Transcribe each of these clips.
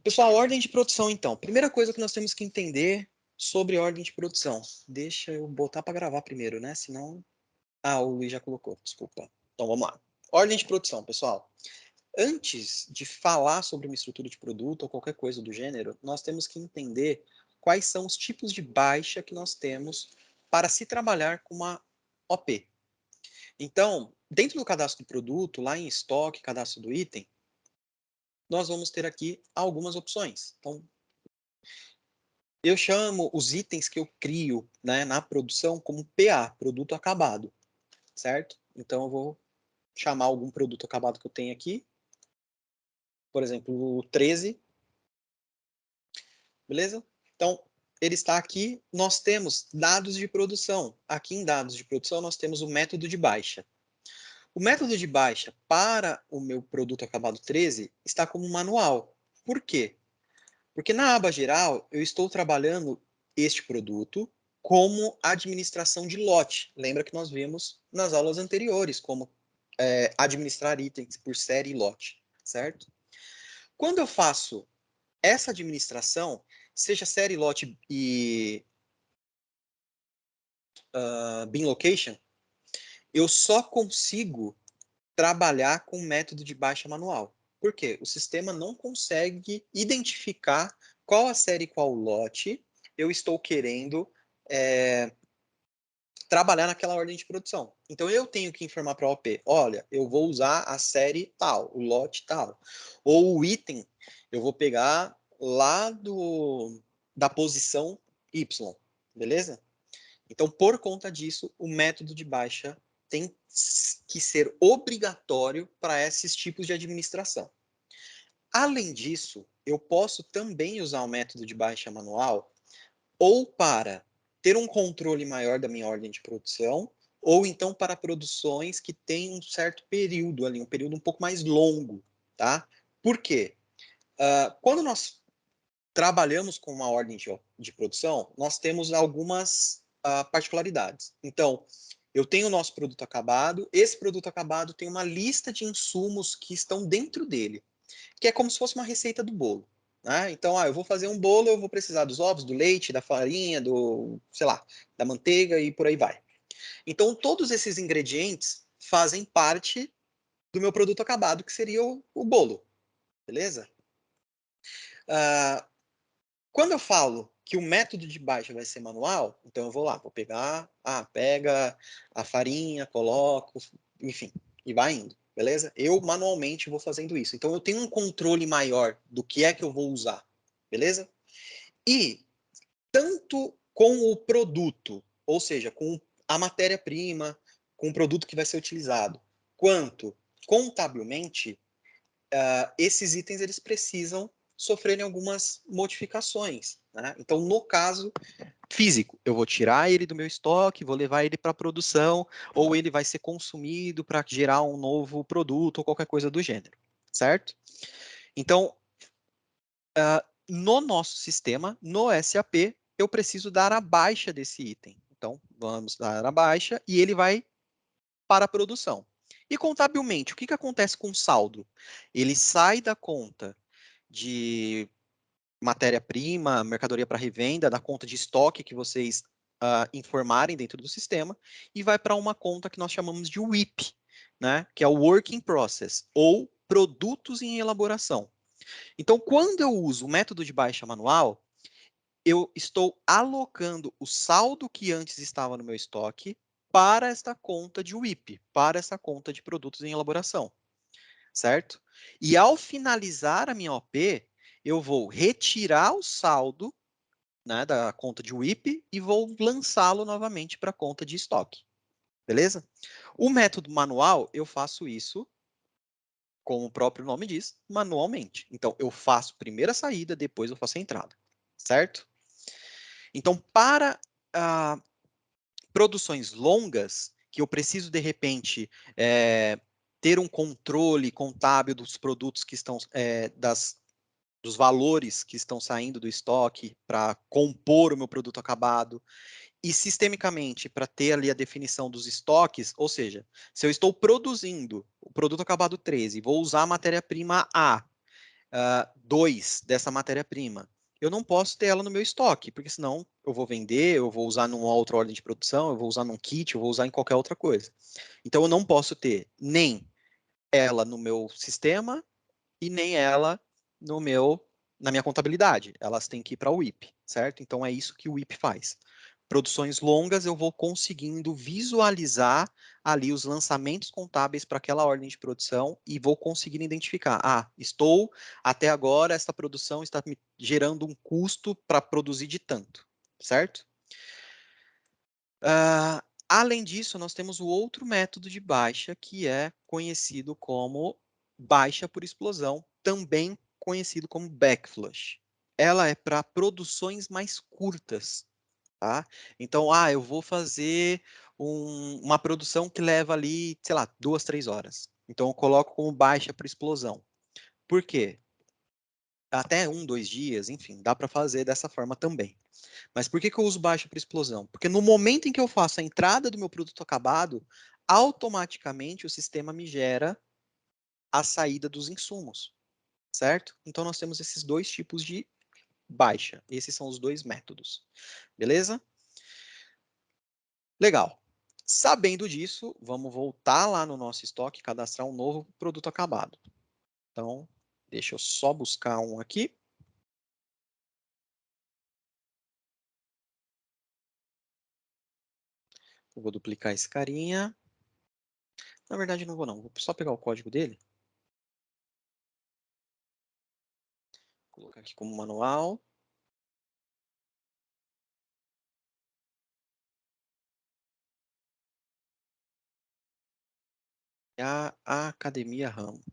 Pessoal, ordem de produção, então. Primeira coisa que nós temos que entender sobre ordem de produção. Deixa eu botar para gravar primeiro, né? Senão... Ah, o Luiz já colocou, desculpa. Então, vamos lá. Ordem de produção, pessoal. Antes de falar sobre uma estrutura de produto ou qualquer coisa do gênero, nós temos que entender quais são os tipos de baixa que nós temos para se trabalhar com uma OP. Então, dentro do cadastro do produto, lá em estoque, cadastro do item, nós vamos ter aqui algumas opções. Então, eu chamo os itens que eu crio, né, na produção como PA, produto acabado, certo? Então, eu vou chamar algum produto acabado que eu tenho aqui, por exemplo, o 13, beleza? Então, ele está aqui, nós temos dados de produção. Aqui em dados de produção, nós temos o método de baixa. O método de baixa para o meu produto acabado 13 está como manual. Por quê? Porque na aba geral, eu estou trabalhando este produto como administração de lote. Lembra que nós vimos nas aulas anteriores como administrar itens por série e lote, certo? Quando eu faço essa administração, seja série, lote e bin location, eu só consigo trabalhar com o método de baixa manual. Por quê? O sistema não consegue identificar qual a série e qual lote eu estou querendo trabalhar naquela ordem de produção. Então eu tenho que informar para a OP, olha, eu vou usar a série tal, o lote tal, ou o item eu vou pegar lá da posição Y, beleza? Então, por conta disso, o método de baixa tem que ser obrigatório para esses tipos de administração. Além disso, eu posso também usar o método de baixa manual ou para ter um controle maior da minha ordem de produção, ou então para produções que têm um certo período ali, um período um pouco mais longo, tá? Por quê? Quando nós trabalhamos com uma ordem de produção, nós temos algumas particularidades. Então, eu tenho o nosso produto acabado, esse produto acabado tem uma lista de insumos que estão dentro dele, que é como se fosse uma receita do bolo. Né? Então, eu vou fazer um bolo, eu vou precisar dos ovos, do leite, da farinha, sei lá, da manteiga e por aí vai. Então, todos esses ingredientes fazem parte do meu produto acabado, que seria o bolo, beleza? Quando eu falo que o método de baixa vai ser manual, então eu vou lá, vou pegar, pega a farinha, coloco, enfim, e vai indo, beleza? Eu manualmente vou fazendo isso. Então eu tenho um controle maior do que é que eu vou usar, beleza? E tanto com o produto, ou seja, com a matéria-prima, com o produto que vai ser utilizado, quanto contabilmente, esses itens eles precisam sofrerem algumas modificações. Né? Então, no caso físico, eu vou tirar ele do meu estoque, vou levar ele para a produção, ou ele vai ser consumido para gerar um novo produto ou qualquer coisa do gênero, certo? Então, no nosso sistema, no SAP, eu preciso dar a baixa desse item. Então, vamos dar a baixa e ele vai para a produção. E contabilmente, o que acontece com o saldo? Ele sai da conta de matéria-prima, mercadoria para revenda, da conta de estoque que vocês informarem dentro do sistema, e vai para uma conta que nós chamamos de WIP, né? Que é o Work in Process, ou produtos em elaboração. Então, quando eu uso o método de baixa manual, eu estou alocando o saldo que antes estava no meu estoque para esta conta de WIP, para essa conta de produtos em elaboração, certo? E ao finalizar a minha OP, eu vou retirar o saldo, né, da conta de WIP e vou lançá-lo novamente para a conta de estoque, beleza? O método manual, eu faço isso, como o próprio nome diz, manualmente. Então, eu faço primeiro a saída, depois eu faço a entrada, certo? Então, para produções longas, que eu preciso, de repente, ter um controle contábil dos produtos que estão, dos valores que estão saindo do estoque para compor o meu produto acabado, e sistemicamente para ter ali a definição dos estoques, ou seja, se eu estou produzindo o produto acabado 13, vou usar a matéria-prima A, 2 dessa matéria-prima. Eu não posso ter ela no meu estoque, porque senão eu vou vender, eu vou usar numa outra ordem de produção, eu vou usar num kit, eu vou usar em qualquer outra coisa. Então, eu não posso ter nem ela no meu sistema e nem ela no meu na minha contabilidade. Elas têm que ir para o WIP, certo? Então é isso que o WIP faz. Produções longas, eu vou conseguindo visualizar ali os lançamentos contábeis para aquela ordem de produção e vou conseguindo identificar. Estou até agora, esta produção está me gerando um custo para produzir de tanto, certo? Além disso, nós temos o outro método de baixa, que é conhecido como baixa por explosão, também conhecido como backflush. Ela é para produções mais curtas, tá? Então, eu vou fazer uma produção que leva ali, sei lá, 2, 3 horas. Então, eu coloco como baixa por explosão. Por quê? Até 1, 2 dias, enfim, dá para fazer dessa forma também. Mas por que eu uso baixa por explosão? Porque no momento em que eu faço a entrada do meu produto acabado, automaticamente o sistema me gera a saída dos insumos, certo? Então nós temos esses dois tipos de baixa. Esses são os dois métodos. Beleza? Legal. Sabendo disso, vamos voltar lá no nosso estoque e cadastrar um novo produto acabado. Então, deixa eu só buscar um aqui. Eu vou duplicar esse carinha. Na verdade, não vou não. Vou só pegar o código dele. Colocar aqui como manual. A Academia Ramo.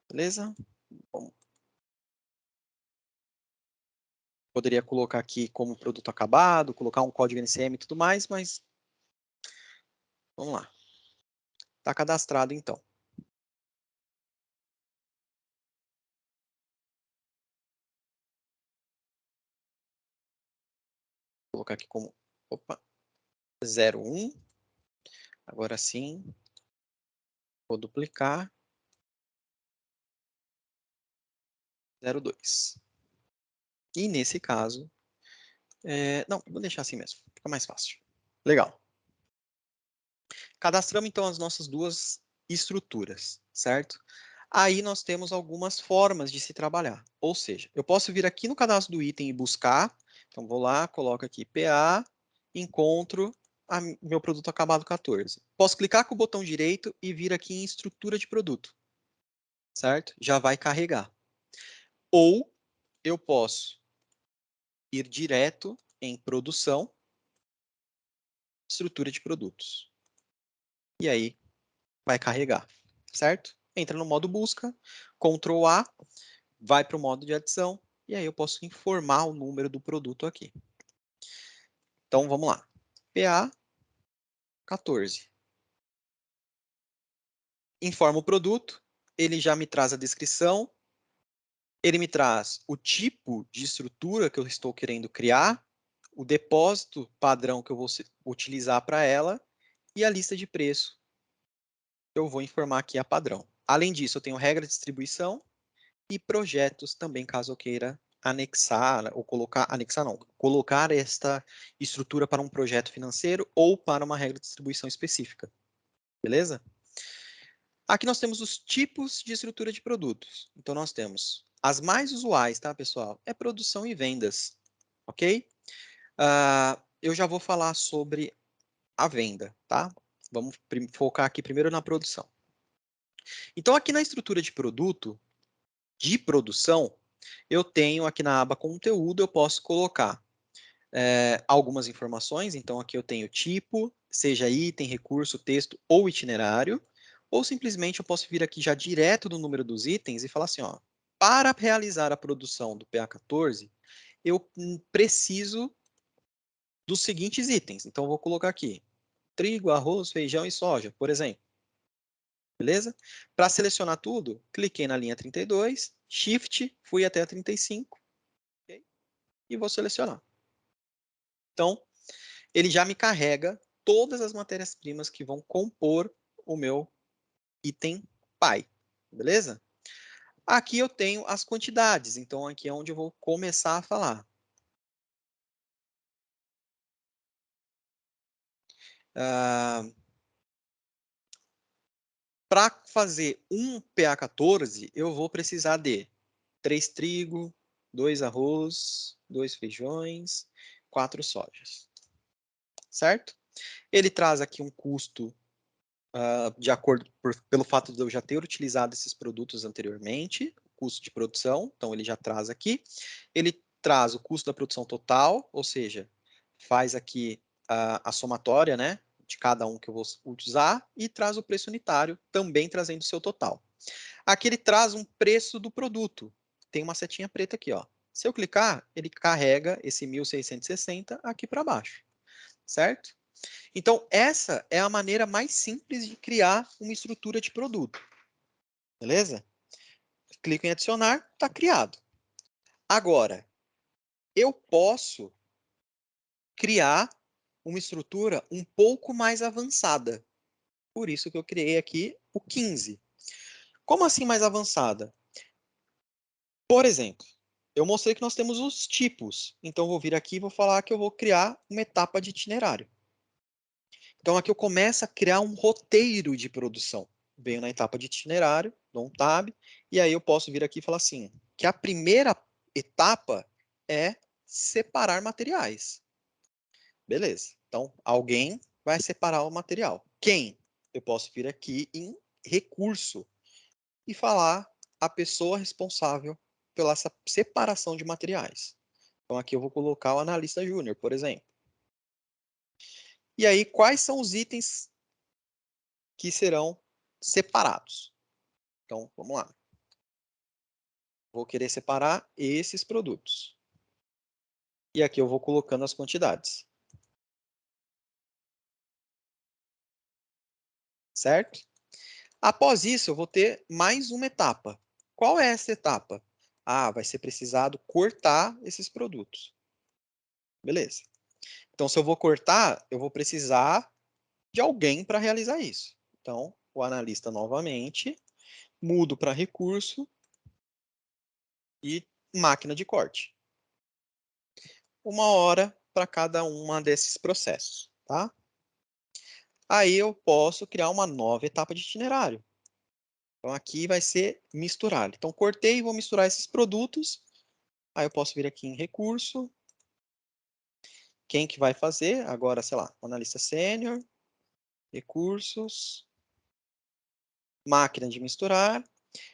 Beleza? Bom, poderia colocar aqui como produto acabado, colocar um código NCM e tudo mais, mas vamos lá. Está cadastrado então. Vou colocar aqui como 01. Agora sim, vou duplicar 02. E nesse caso, não, vou deixar assim mesmo, fica mais fácil. Legal. Cadastramos então as nossas duas estruturas, certo? Aí nós temos algumas formas de se trabalhar. Ou seja, eu posso vir aqui no cadastro do item e buscar. Então vou lá, coloco aqui PA, encontro meu produto acabado 14. Posso clicar com o botão direito e vir aqui em estrutura de produto, certo? Já vai carregar. Ou eu posso ir direto em produção, estrutura de produtos. E aí vai carregar, certo? Entra no modo busca, Ctrl A, vai para o modo de adição, e aí eu posso informar o número do produto aqui. Então, vamos lá. PA 14. Informa o produto, ele já me traz a descrição, ele me traz o tipo de estrutura que eu estou querendo criar, o depósito padrão que eu vou utilizar para ela e a lista de preço que eu vou informar aqui a padrão. Além disso, eu tenho regra de distribuição e projetos também, caso eu queira anexar ou colocar esta estrutura para um projeto financeiro ou para uma regra de distribuição específica. Beleza? Aqui nós temos os tipos de estrutura de produtos. Então nós temos as mais usuais, tá, pessoal? É produção e vendas, ok? Eu já vou falar sobre a venda, tá? Vamos focar aqui primeiro na produção. Então aqui na estrutura de produto, de produção, eu tenho aqui na aba conteúdo, eu posso colocar algumas informações. Então, aqui eu tenho tipo, seja item, recurso, texto ou itinerário. Ou simplesmente eu posso vir aqui já direto no número dos itens e falar assim, ó, para realizar a produção do PA14, eu preciso dos seguintes itens. Então, eu vou colocar aqui trigo, arroz, feijão e soja, por exemplo. Beleza? Para selecionar tudo, cliquei na linha 32, Shift, fui até a 35, okay? E vou selecionar. Então, ele já me carrega todas as matérias-primas que vão compor o meu item pai, beleza? Aqui eu tenho as quantidades, então aqui é onde eu vou começar a falar. Para fazer um PA14, eu vou precisar de 3 trigo, 2 arroz, 2 feijões, 4 sojas, certo? Ele traz aqui um custo de acordo pelo fato de eu já ter utilizado esses produtos anteriormente, custo de produção, então ele já traz aqui. Ele traz o custo da produção total, ou seja, faz aqui a somatória, né, de cada um que eu vou usar, e traz o preço unitário, também trazendo o seu total. Aqui ele traz um preço do produto. Tem uma setinha preta aqui, ó. Se eu clicar, ele carrega esse 1.660 aqui para baixo, certo? Então, essa é a maneira mais simples de criar uma estrutura de produto, beleza? Clico em adicionar, está criado. Agora, eu posso criar uma estrutura um pouco mais avançada. Por isso que eu criei aqui o 15. Como assim mais avançada? Por exemplo, eu mostrei que nós temos os tipos. Então, eu vou vir aqui e vou falar que eu vou criar uma etapa de itinerário. Então, aqui eu começo a criar um roteiro de produção. Venho na etapa de itinerário, dou um tab, e aí eu posso vir aqui e falar assim, que a primeira etapa é separar materiais. Beleza. Então, alguém vai separar o material. Quem? Eu posso vir aqui em recurso e falar a pessoa responsável pela essa separação de materiais. Então, aqui eu vou colocar o analista júnior, por exemplo. E aí, quais são os itens que serão separados? Então, vamos lá. Vou querer separar esses produtos. E aqui eu vou colocando as quantidades. Certo? Após isso, eu vou ter mais uma etapa. Qual é essa etapa? Ah, vai ser precisado cortar esses produtos. Beleza. Então, se eu vou cortar, eu vou precisar de alguém para realizar isso. Então, o analista novamente, mudo para recurso e máquina de corte. 1 hora para cada uma desses processos, tá? Aí eu posso criar uma nova etapa de itinerário. Então aqui vai ser misturar. Então cortei e vou misturar esses produtos. Aí eu posso vir aqui em recurso. Quem que vai fazer? Agora, sei lá, analista sênior, recursos, máquina de misturar.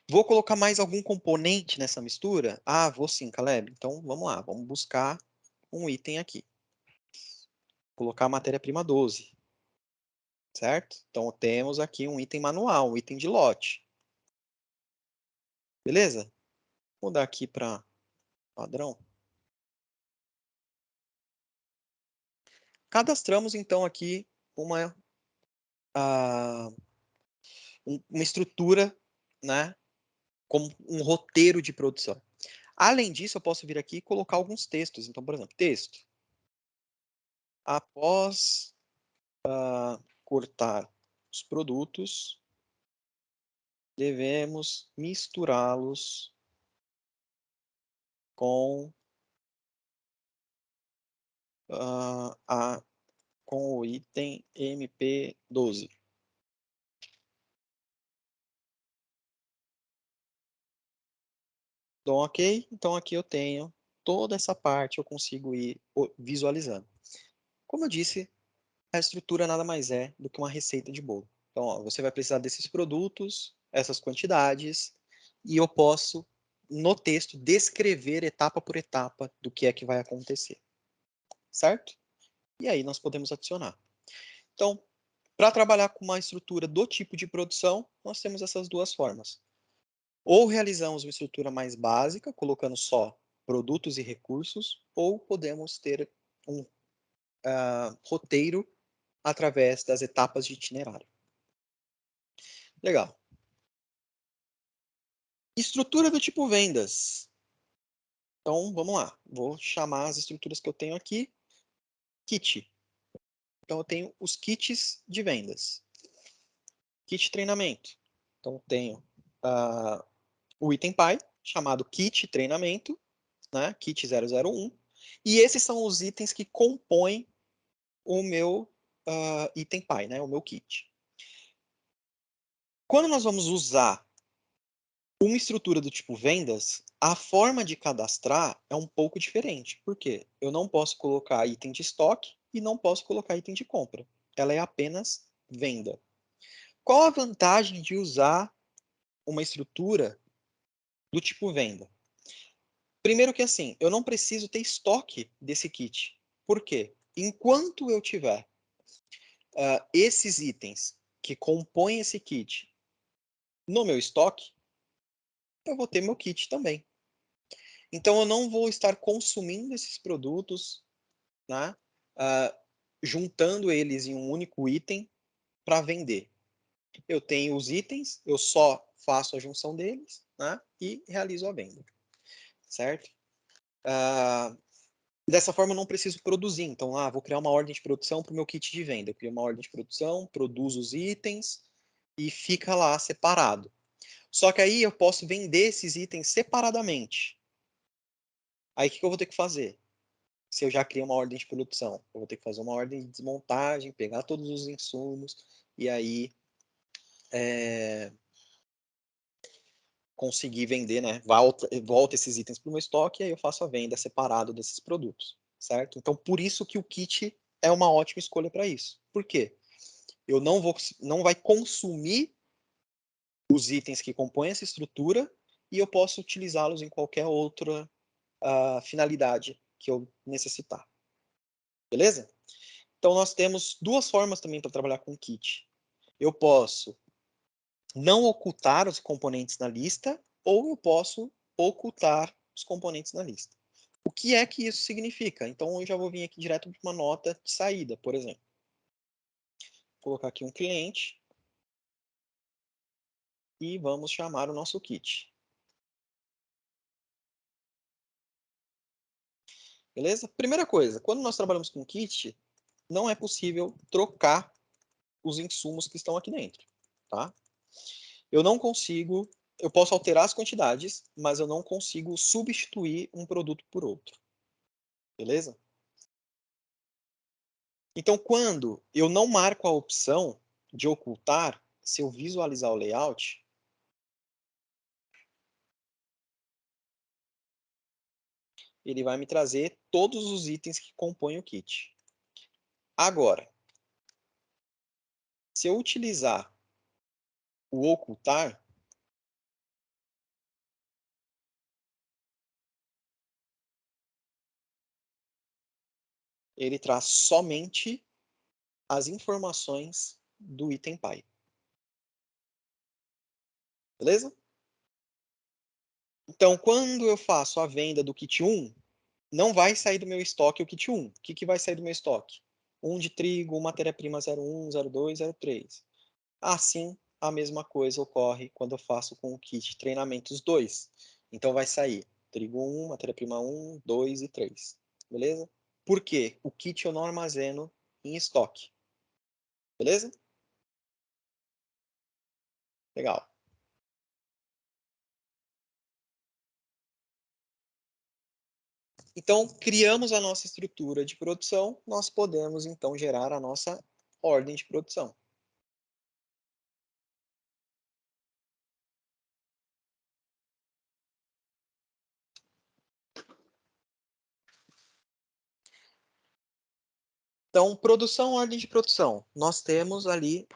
Vou colocar mais algum componente nessa mistura? Ah, vou sim, Caleb. Então vamos lá, vamos buscar um item aqui. Colocar a matéria-prima 12. Certo? Então temos aqui um item manual, um item de lote. Beleza? Vou mudar aqui para padrão. Cadastramos então aqui uma, uh, uma estrutura, né, como um roteiro de produção. Além disso, eu posso vir aqui e colocar alguns textos. Então, por exemplo, texto. Após cortar os produtos, devemos misturá-los com, com o item MP12. Dou ok. Então, aqui eu tenho toda essa parte, eu consigo ir visualizando. Como eu disse, a estrutura nada mais é do que uma receita de bolo. Então, ó, você vai precisar desses produtos, essas quantidades, e eu posso, no texto, descrever etapa por etapa do que é que vai acontecer. Certo? E aí nós podemos adicionar. Então, para trabalhar com uma estrutura do tipo de produção, nós temos essas duas formas. Ou realizamos uma estrutura mais básica, colocando só produtos e recursos, ou podemos ter um roteiro através das etapas de itinerário. Legal. Estrutura do tipo vendas. Então, vamos lá. Vou chamar as estruturas que eu tenho aqui. Kit. Então, eu tenho os kits de vendas. Kit treinamento. Então, tenho o item pai, chamado kit treinamento, né, kit 001, e esses são os itens que compõem o meu item pai, né, o meu kit. Quando nós vamos usar uma estrutura do tipo vendas, a forma de cadastrar é um pouco diferente. Por quê? Eu não posso colocar item de estoque e não posso colocar item de compra. Ela é apenas venda. Qual a vantagem de usar uma estrutura do tipo venda? Primeiro que assim, eu não preciso ter estoque desse kit. Por quê? Enquanto eu tiver esses itens que compõem esse kit no meu estoque, eu vou ter meu kit também. Então eu não vou estar consumindo esses produtos, né, juntando eles em um único item para vender. Eu tenho os itens, eu só faço a junção deles, né, e realizo a venda, certo? Dessa forma, eu não preciso produzir. Então, vou criar uma ordem de produção para o meu kit de venda. Eu crio uma ordem de produção, produzo os itens e fica lá separado. Só que aí eu posso vender esses itens separadamente. Aí o que eu vou ter que fazer? Se eu já criei uma ordem de produção, eu vou ter que fazer uma ordem de desmontagem, pegar todos os insumos e aí conseguir vender, né? Volta esses itens para o meu estoque e aí eu faço a venda separado desses produtos, certo? Então, por isso que o kit é uma ótima escolha para isso. Por quê? Eu não vai consumir os itens que compõem essa estrutura e eu posso utilizá-los em qualquer outra finalidade que eu necessitar. Beleza? Então, nós temos duas formas também para trabalhar com kit. Eu posso não ocultar os componentes na lista ou eu posso ocultar os componentes na lista. O que é que isso significa? Então, eu já vou vir aqui direto para uma nota de saída, por exemplo. Vou colocar aqui um cliente e vamos chamar o nosso kit. Beleza? Primeira coisa, quando nós trabalhamos com kit, não é possível trocar os insumos que estão aqui dentro, tá? Eu não consigo, eu posso alterar as quantidades, mas eu não consigo substituir um produto por outro. Beleza? Então, quando eu não marco a opção de ocultar, se eu visualizar o layout, ele vai me trazer todos os itens que compõem o kit. Agora, se eu utilizar o ocultar, ele traz somente as informações do item pai. Beleza? Então, quando eu faço a venda do kit 1, não vai sair do meu estoque o kit 1. O que vai sair do meu estoque? Um de trigo, matéria-prima 01, 02, 03. Assim, a mesma coisa ocorre quando eu faço com o kit treinamentos 2. Então, vai sair trigo 1, matéria-prima 1, 2 e 3. Beleza? Por quê? O kit eu não armazeno em estoque. Beleza? Legal. Então, criamos a nossa estrutura de produção, nós podemos, então, gerar a nossa ordem de produção. Então, produção, ordem de produção. Nós temos ali,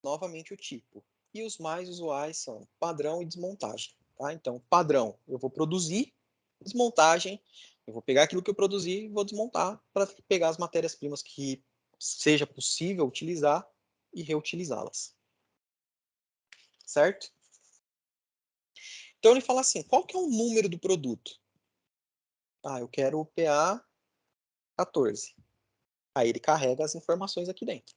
novamente, o tipo. E os mais usuais são padrão e desmontagem. Tá? Então, padrão, eu vou produzir, desmontagem, eu vou pegar aquilo que eu produzi e vou desmontar para pegar as matérias-primas que seja possível utilizar e reutilizá-las. Certo? Então, ele fala assim, qual que é o número do produto? Eu quero o PA 14. Aí ele carrega as informações aqui dentro.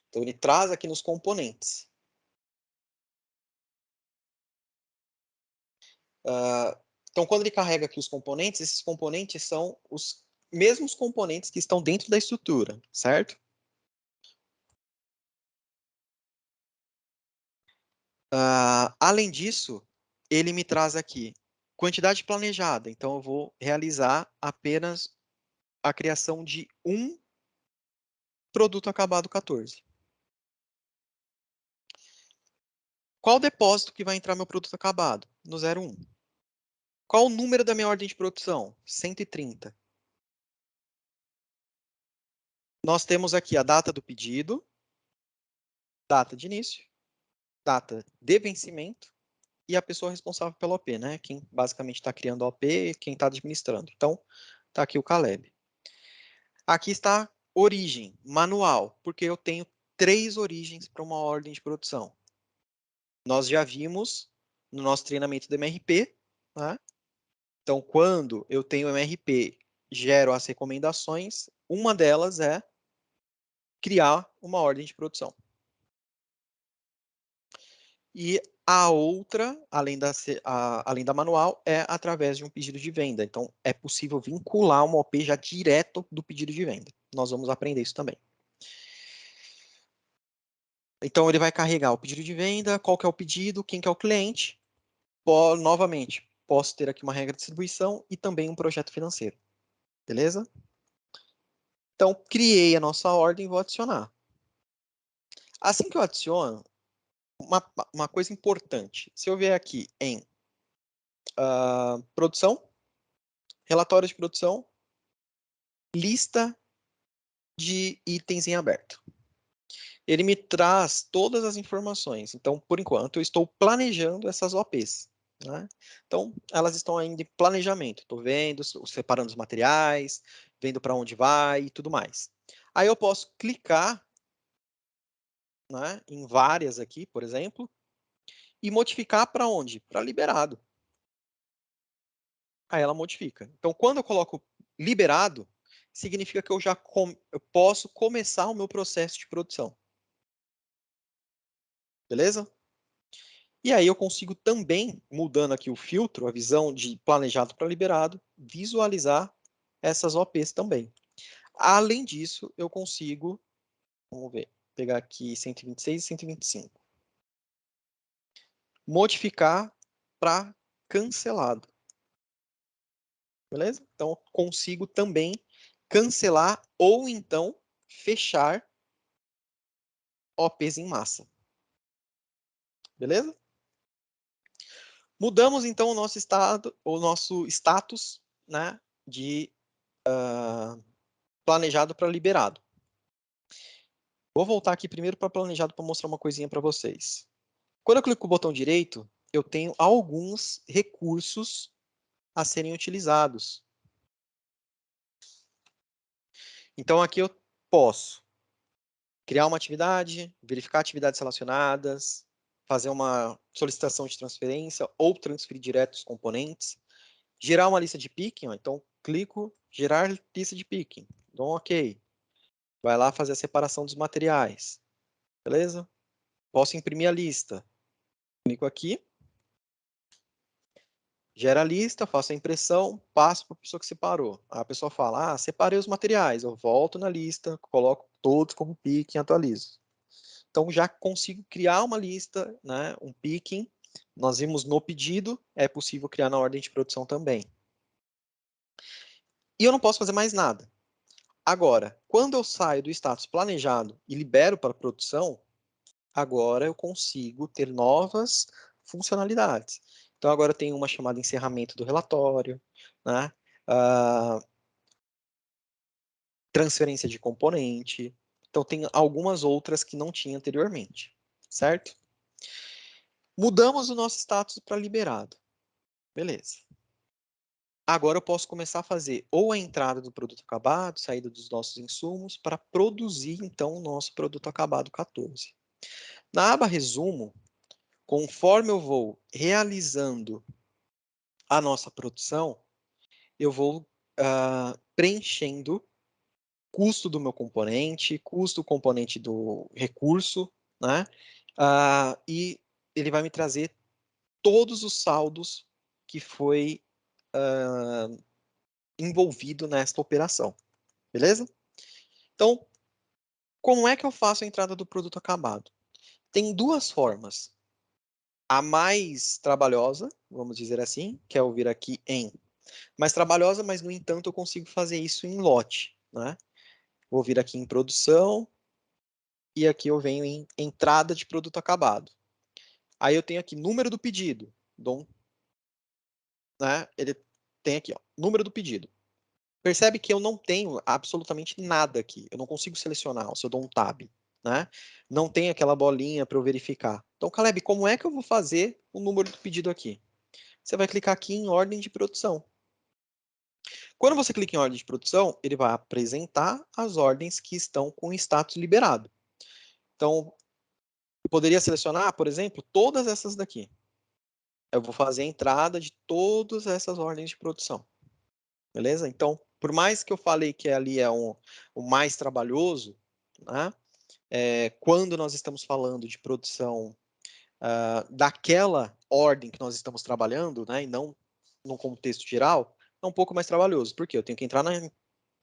Então ele traz aqui nos componentes. Então quando ele carrega aqui os componentes, esses componentes são os mesmos componentes que estão dentro da estrutura, certo? Além disso, ele me traz aqui quantidade planejada. Então, eu vou realizar apenas a criação de um produto acabado 14. Qual depósito que vai entrar meu produto acabado? No 01. Qual o número da minha ordem de produção? 130. Nós temos aqui a data do pedido, data de início, data de vencimento e a pessoa responsável pela OP, né? Quem basicamente está criando a OP, quem está administrando. Então, está aqui o Caleb. Aqui está origem, manual, porque eu tenho 3 origens para uma ordem de produção. Nós já vimos no nosso treinamento do MRP, né? Então, quando eu tenho MRP, gero as recomendações, uma delas é criar uma ordem de produção. E a outra, além da manual, é através de um pedido de venda. Então, é possível vincular uma OP já direto do pedido de venda. Nós vamos aprender isso também. Então, ele vai carregar o pedido de venda, qual que é o pedido, quem que é o cliente. Novamente, posso ter aqui uma regra de distribuição e também um projeto financeiro. Beleza? Então, criei a nossa ordem e vou adicionar. Assim que eu adiciono, uma coisa importante. Se eu vier aqui em produção, relatório de produção, lista de itens em aberto. Ele me traz todas as informações. Então, por enquanto, eu estou planejando essas OPs. Né? Então, elas estão ainda em planejamento. Estou vendo, separando os materiais, vendo para onde vai e tudo mais. Aí eu posso clicar, né, em várias aqui, por exemplo, e modificar para onde? Para liberado. Aí ela modifica. Então, quando eu coloco liberado, significa que eu posso começar o meu processo de produção. Beleza? E aí eu consigo também, mudando aqui o filtro, a visão de planejado para liberado, visualizar essas OPs também. Além disso, eu consigo, vamos ver, pegar aqui 126 e 125. Modificar para cancelado. Beleza? Então, consigo também cancelar ou então fechar OPs em massa. Beleza? Mudamos então o nosso status, né, de planejado para liberado. Vou voltar aqui primeiro para planejado para mostrar uma coisinha para vocês. Quando eu clico com o botão direito, eu tenho alguns recursos a serem utilizados. Então aqui eu posso criar uma atividade, verificar atividades relacionadas, fazer uma solicitação de transferência ou transferir direto os componentes, gerar uma lista de picking, então clico, gerar lista de picking, dou um OK. Vai lá fazer a separação dos materiais, beleza? Posso imprimir a lista, clico aqui, gera a lista, faço a impressão, passo para a pessoa que separou. A pessoa fala, separei os materiais, eu volto na lista, coloco todos como picking e atualizo. Então, já consigo criar uma lista, né, um picking. Nós vimos no pedido, é possível criar na ordem de produção também. E eu não posso fazer mais nada. Agora, quando eu saio do status planejado e libero para produção, agora eu consigo ter novas funcionalidades. Então, agora eu tenho uma chamada encerramento do relatório, né? Transferência de componente. Então, tem algumas outras que não tinha anteriormente, certo? Mudamos o nosso status para liberado. Beleza. Agora eu posso começar a fazer ou a entrada do produto acabado, saída dos nossos insumos, para produzir, então, o nosso produto acabado 14. Na aba resumo, conforme eu vou realizando a nossa produção, eu vou preenchendo custo do meu componente, custo do componente do recurso, né? E ele vai me trazer todos os saldos que foi envolvido nesta operação, beleza? Então, como é que eu faço a entrada do produto acabado? Tem duas formas. a mais trabalhosa, vamos dizer assim, que é eu vir aqui em mais trabalhosa, mas no entanto eu consigo fazer isso em lote, né? Vou vir aqui em produção e aqui eu venho em entrada de produto acabado. Aí eu tenho aqui número do pedido, dou, né? Ele tem aqui, ó, número do pedido. Percebe que eu não tenho absolutamente nada aqui. Eu não consigo selecionar se eu dou um tab, né? Não tem aquela bolinha para eu verificar. Então, Caleb, como é que eu vou fazer o número do pedido aqui? Você vai clicar aqui em ordem de produção. Quando você clica em ordem de produção, ele vai apresentar as ordens que estão com status liberado. Então, eu poderia selecionar, por exemplo, todas essas daqui. Eu vou fazer a entrada de todas essas ordens de produção. Beleza? Então, por mais que eu falei que ali é o mais trabalhoso, né? Quando nós estamos falando de produção daquela ordem que nós estamos trabalhando, né? E não no contexto geral, é um pouco mais trabalhoso. Por quê? Eu tenho que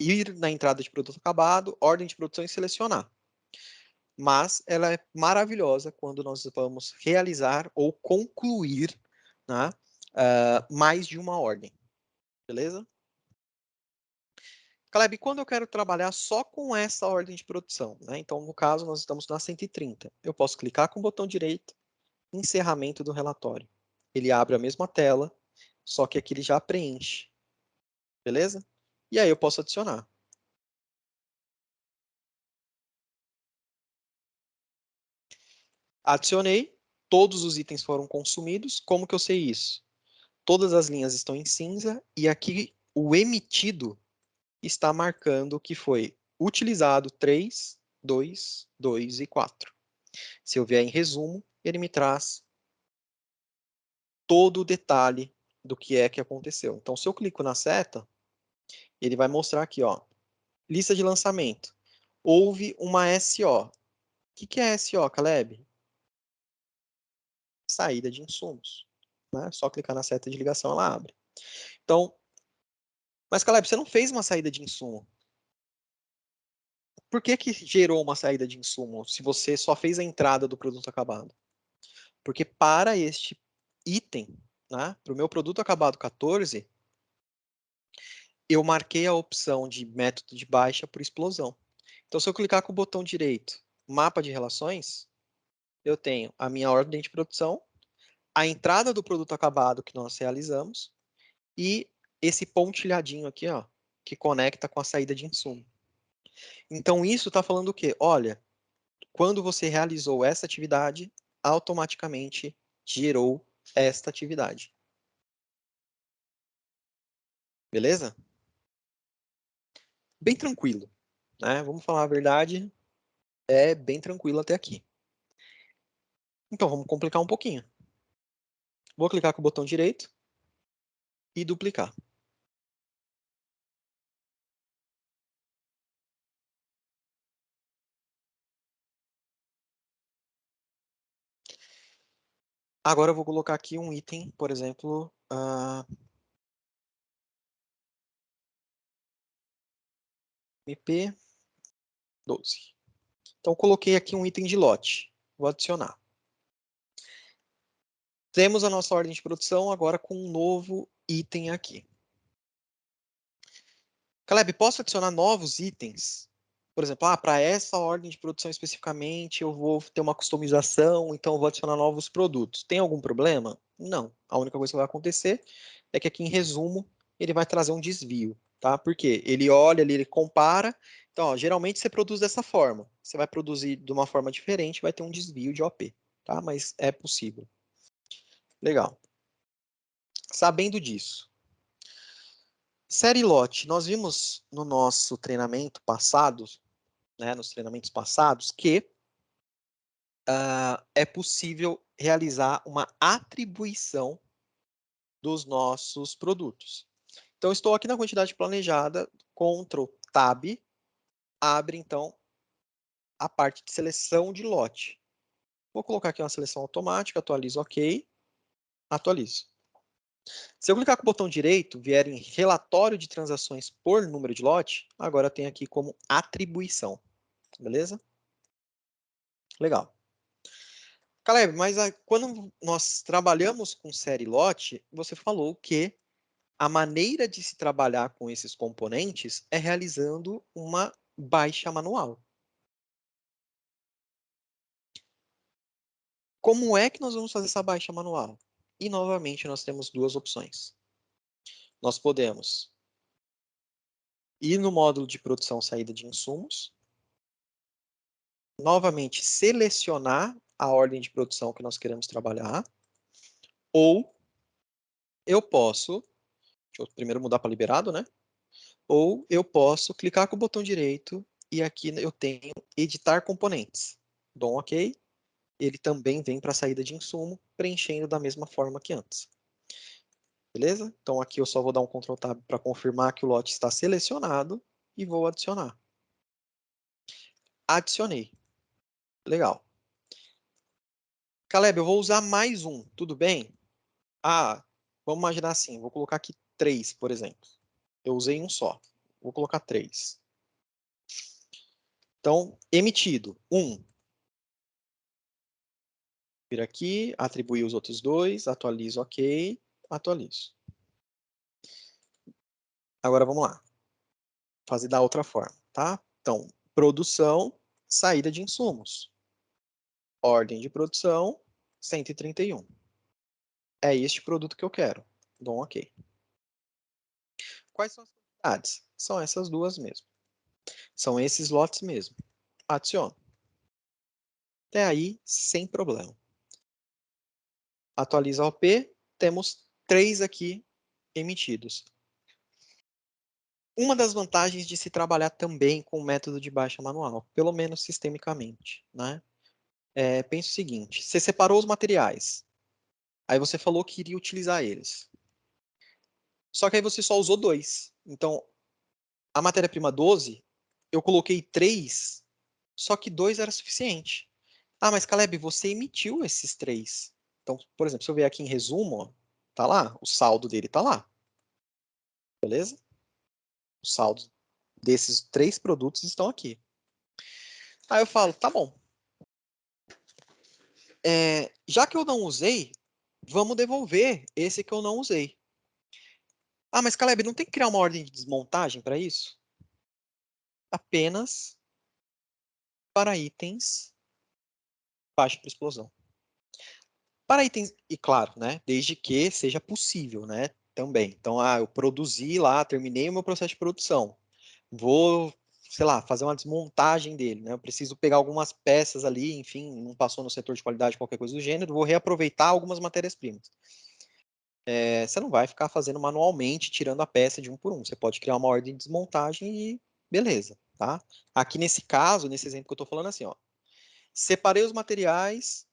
ir na entrada de produto acabado, ordem de produção e selecionar. Mas ela é maravilhosa quando nós vamos realizar ou concluir, né, mais de uma ordem. Beleza? Caleb, quando eu quero trabalhar só com essa ordem de produção, né? Então, no caso, nós estamos na 130. Eu posso clicar com o botão direito, encerramento do relatório. Ele abre a mesma tela, só que aqui ele já preenche. Beleza? E aí eu posso adicionar. Adicionei, todos os itens foram consumidos. Como que eu sei isso? Todas as linhas estão em cinza e aqui o emitido está marcando que foi utilizado 3, 2, 2 e 4. Se eu vier em resumo, ele me traz todo o detalhe do que é que aconteceu. Então, se eu clico na seta, ele vai mostrar aqui, ó, lista de lançamento. Houve uma SO. O que é SO, Caleb? Saída de insumos. Né? Só clicar na seta de ligação, ela abre. Então, mas Caleb, você não fez uma saída de insumo. Por que que gerou uma saída de insumo se você só fez a entrada do produto acabado? Porque para este item, né, para o meu produto acabado 14, eu marquei a opção de método de baixa por explosão. Então, se eu clicar com o botão direito, mapa de relações, eu tenho a minha ordem de produção, a entrada do produto acabado que nós realizamos e esse pontilhadinho aqui, ó, que conecta com a saída de insumo. Então, isso está falando o quê? Olha, quando você realizou essa atividade, automaticamente gerou esta atividade. Beleza? Bem tranquilo, né? Vamos falar a verdade, é bem tranquilo até aqui. Então, vamos complicar um pouquinho. Vou clicar com o botão direito e duplicar. Agora eu vou colocar aqui um item, por exemplo, MP12. Então, eu coloquei aqui um item de lote. Vou adicionar. Temos a nossa ordem de produção agora com um novo item aqui. Caleb, posso adicionar novos itens? Por exemplo, para essa ordem de produção especificamente, eu vou ter uma customização, então eu vou adicionar novos produtos. Tem algum problema? Não. A única coisa que vai acontecer é que aqui em resumo, ele vai trazer um desvio, tá? Porque ele olha ali, ele compara. Então, ó, geralmente você produz dessa forma. Você vai produzir de uma forma diferente, vai ter um desvio de OP, tá? Mas é possível. Legal. Sabendo disso, série lote, nós vimos no nosso treinamento passado, né, nos treinamentos passados, que é possível realizar uma atribuição dos nossos produtos. Então, estou aqui na quantidade planejada, Ctrl Tab, abre então a parte de seleção de lote. Vou colocar aqui uma seleção automática, atualizo OK, atualizo. Se eu clicar com o botão direito, vier em relatório de transações por número de lote, agora tem aqui como atribuição. Beleza? Legal. Caleb, mas quando nós trabalhamos com série lote, você falou que a maneira de se trabalhar com esses componentes é realizando uma baixa manual. Como é que nós vamos fazer essa baixa manual? E novamente nós temos duas opções. Nós podemos ir no módulo de produção saída de insumos, novamente selecionar a ordem de produção que nós queremos trabalhar, ou eu posso, deixa eu primeiro mudar para liberado, né? Ou eu posso clicar com o botão direito e aqui eu tenho editar componentes. Dou um OK. Ele também vem para a saída de insumo, preenchendo da mesma forma que antes. Beleza? Então aqui eu só vou dar um Ctrl Tab para confirmar que o lote está selecionado e vou adicionar. Adicionei. Legal. Caleb, eu vou usar mais um, tudo bem? Ah, vamos imaginar assim, vou colocar aqui 3, por exemplo. Eu usei um só. Vou colocar 3. Então, emitido, 1. Vira aqui, atribuir os outros 2, atualizo, OK, atualizo. Agora vamos lá. Fazer da outra forma, tá? Então, produção, saída de insumos. Ordem de produção, 131. É este produto que eu quero. Dou um OK. Quais são as quantidades? São essas duas mesmo. São esses lotes mesmo. Adiciono. Até aí, sem problema. Atualiza a OP, temos 3 aqui emitidos. Uma das vantagens de se trabalhar também com o método de baixa manual, pelo menos sistemicamente, né? Pense o seguinte, você separou os materiais, aí você falou que iria utilizar eles. Só que aí você só usou 2. Então, a matéria-prima 12, eu coloquei 3, só que 2 era suficiente. Ah, mas Caleb, você emitiu esses 3. Então, por exemplo, se eu ver aqui em resumo, ó, tá lá, o saldo dele tá lá. Beleza? O saldo desses 3 produtos estão aqui. Aí eu falo, tá bom. Já que eu não usei, vamos devolver esse que eu não usei. Ah, mas Caleb, não tem que criar uma ordem de desmontagem para isso? Apenas para itens baixo para explosão. Para itens, e claro, né, desde que seja possível, né, também. Então, eu produzi lá, terminei o meu processo de produção. Vou, sei lá, fazer uma desmontagem dele, né? Eu preciso pegar algumas peças ali, enfim, não passou no setor de qualidade, qualquer coisa do gênero, vou reaproveitar algumas matérias-primas. Você não vai ficar fazendo manualmente, tirando a peça de um por um. Você pode criar uma ordem de desmontagem e beleza, tá? Aqui nesse caso, nesse exemplo que eu estou falando assim, ó, separei os materiais,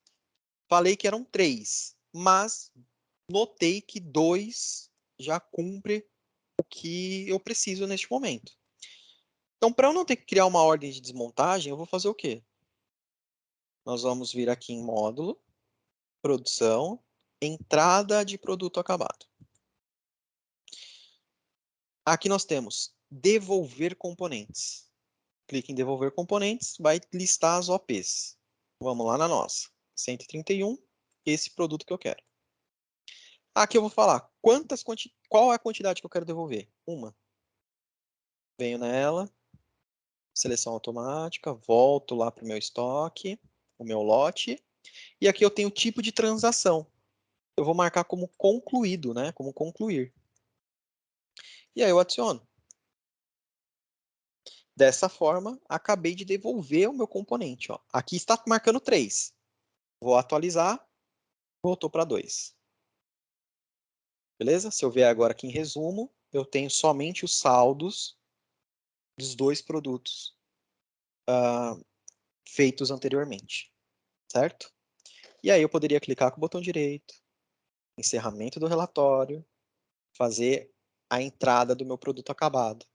falei que eram 3, mas notei que 2 já cumpre o que eu preciso neste momento. Então, para eu não ter que criar uma ordem de desmontagem, eu vou fazer o quê? Nós vamos vir aqui em módulo, produção, entrada de produto acabado. Aqui nós temos devolver componentes. Clique em devolver componentes, vai listar as OPs. Vamos lá na nossa. 131, esse produto que eu quero. Aqui eu vou falar qual é a quantidade que eu quero devolver. Uma. Venho nela, seleção automática, volto lá para o meu estoque, o meu lote, e aqui eu tenho o tipo de transação. Eu vou marcar como concluído, né? Como concluir. E aí eu adiciono. Dessa forma, acabei de devolver o meu componente. Ó. Aqui está marcando 3. Vou atualizar, voltou para 2. Beleza? Se eu ver agora aqui em resumo, eu tenho somente os saldos dos 2 produtos feitos anteriormente. Certo? E aí eu poderia clicar com o botão direito, encerramento do relatório, fazer a entrada do meu produto acabado.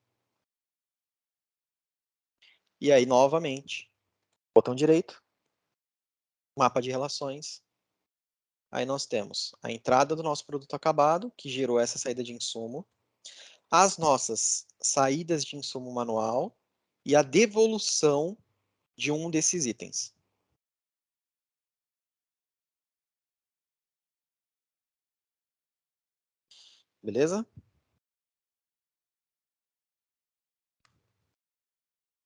E aí, novamente, botão direito, mapa de relações. Aí nós temos a entrada do nosso produto acabado, que gerou essa saída de insumo, as nossas saídas de insumo manual e a devolução de um desses itens. Beleza?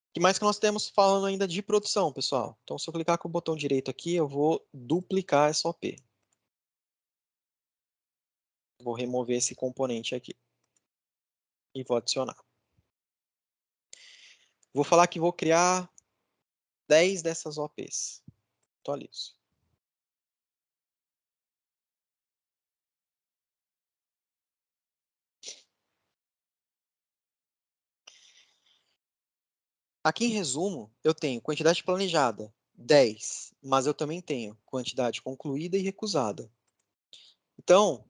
O que mais que nós temos falando ainda de produção, pessoal? Então, se eu clicar com o botão direito aqui, eu vou duplicar essa OP. Vou remover esse componente aqui. E vou adicionar. Vou falar que vou criar 10 dessas OPs. Atualizo. Aqui em resumo, eu tenho quantidade planejada, 10, mas eu também tenho quantidade concluída e recusada. Então,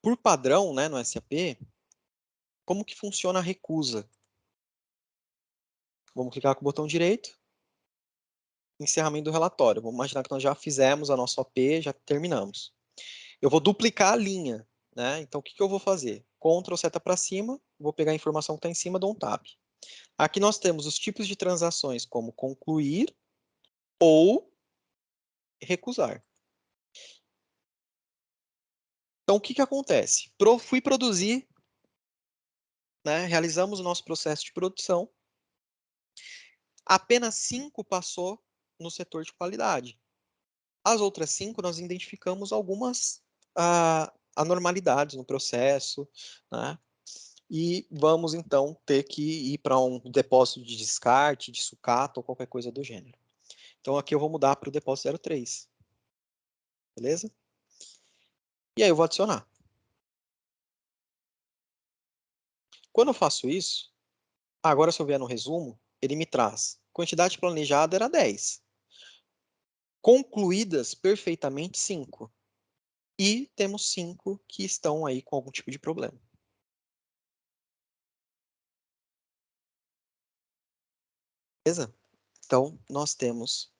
por padrão, né, no SAP, como que funciona a recusa? Vamos clicar com o botão direito, encerramento do relatório. Vamos imaginar que nós já fizemos a nossa OP, já terminamos. Eu vou duplicar a linha, né? Então, o que que eu vou fazer? Ctrl seta para cima, vou pegar a informação que está em cima, dou um tab. Aqui nós temos os tipos de transações como concluir ou recusar. Então, o que que acontece? Fui produzir, né? Realizamos o nosso processo de produção. Apenas 5 passou no setor de qualidade. As outras 5, nós identificamos algumas anormalidades no processo, né? E vamos, então, ter que ir para um depósito de descarte, de sucata ou qualquer coisa do gênero. Então, aqui eu vou mudar para o depósito 03. Beleza? E aí eu vou adicionar. Quando eu faço isso, agora se eu vier no resumo, ele me traz quantidade planejada era 10. Concluídas perfeitamente 5. E temos 5 que estão aí com algum tipo de problema. Beleza? Então, nós temos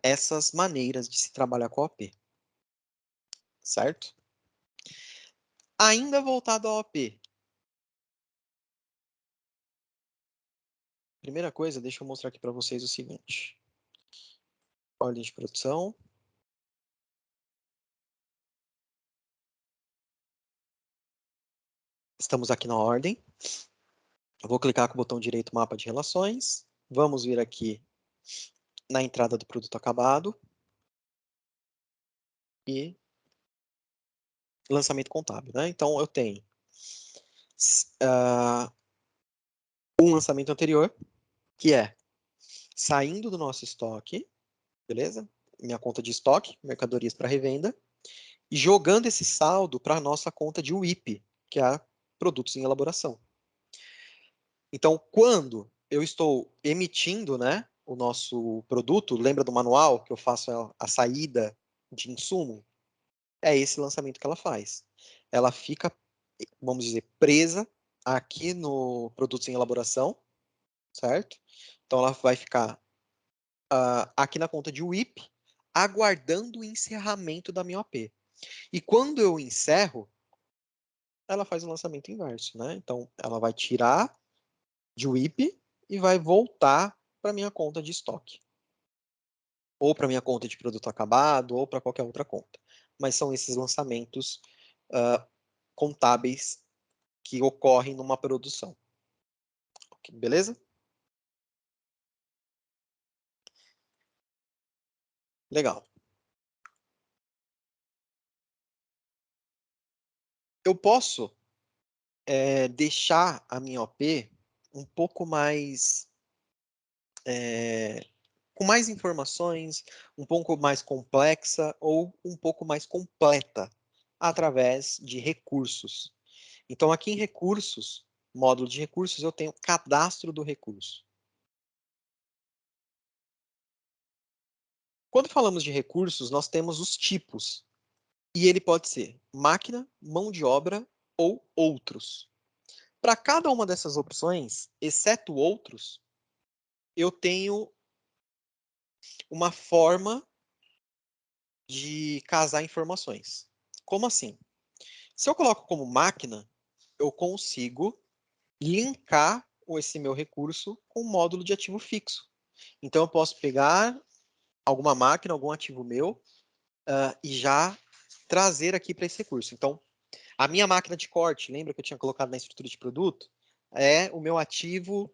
essas maneiras de se trabalhar com a OP. Certo? Ainda voltado à OP. Primeira coisa, deixa eu mostrar aqui para vocês o seguinte. Ordem de produção. Estamos aqui na ordem. Eu vou clicar com o botão direito mapa de relações. Vamos vir aqui na entrada do produto acabado. E lançamento contábil, né? Então, eu tenho um lançamento anterior, que é saindo do nosso estoque, beleza? Minha conta de estoque, mercadorias para revenda, e jogando esse saldo para a nossa conta de WIP, que é produtos em elaboração. Então, quando eu estou emitindo, né, o nosso produto, lembra do manual que eu faço a saída de insumo? É esse lançamento que ela faz. Ela fica, vamos dizer, presa aqui no produtos em elaboração, certo? Então, ela vai ficar aqui na conta de WIP, aguardando o encerramento da minha OP. E quando eu encerro, ela faz o lançamento inverso, né? Então, ela vai tirar de WIP e vai voltar para minha conta de estoque. Ou para minha conta de produto acabado, ou para qualquer outra conta. Mas são esses lançamentos contábeis que ocorrem numa produção. Beleza? Legal. Eu posso deixar a minha OP um pouco mais com mais informações, um pouco mais complexa ou um pouco mais completa através de recursos. Então, aqui em recursos, módulo de recursos, eu tenho cadastro do recurso. Quando falamos de recursos, nós temos os tipos. E ele pode ser máquina, mão de obra ou outros. Para cada uma dessas opções, exceto outros, eu tenho uma forma de casar informações. Como assim? Se eu coloco como máquina, eu consigo linkar esse meu recurso com um módulo de ativo fixo. Então, eu posso pegar alguma máquina, algum ativo meu, e já trazer aqui para esse recurso. Então, a minha máquina de corte, lembra que eu tinha colocado na estrutura de produto? É o meu ativo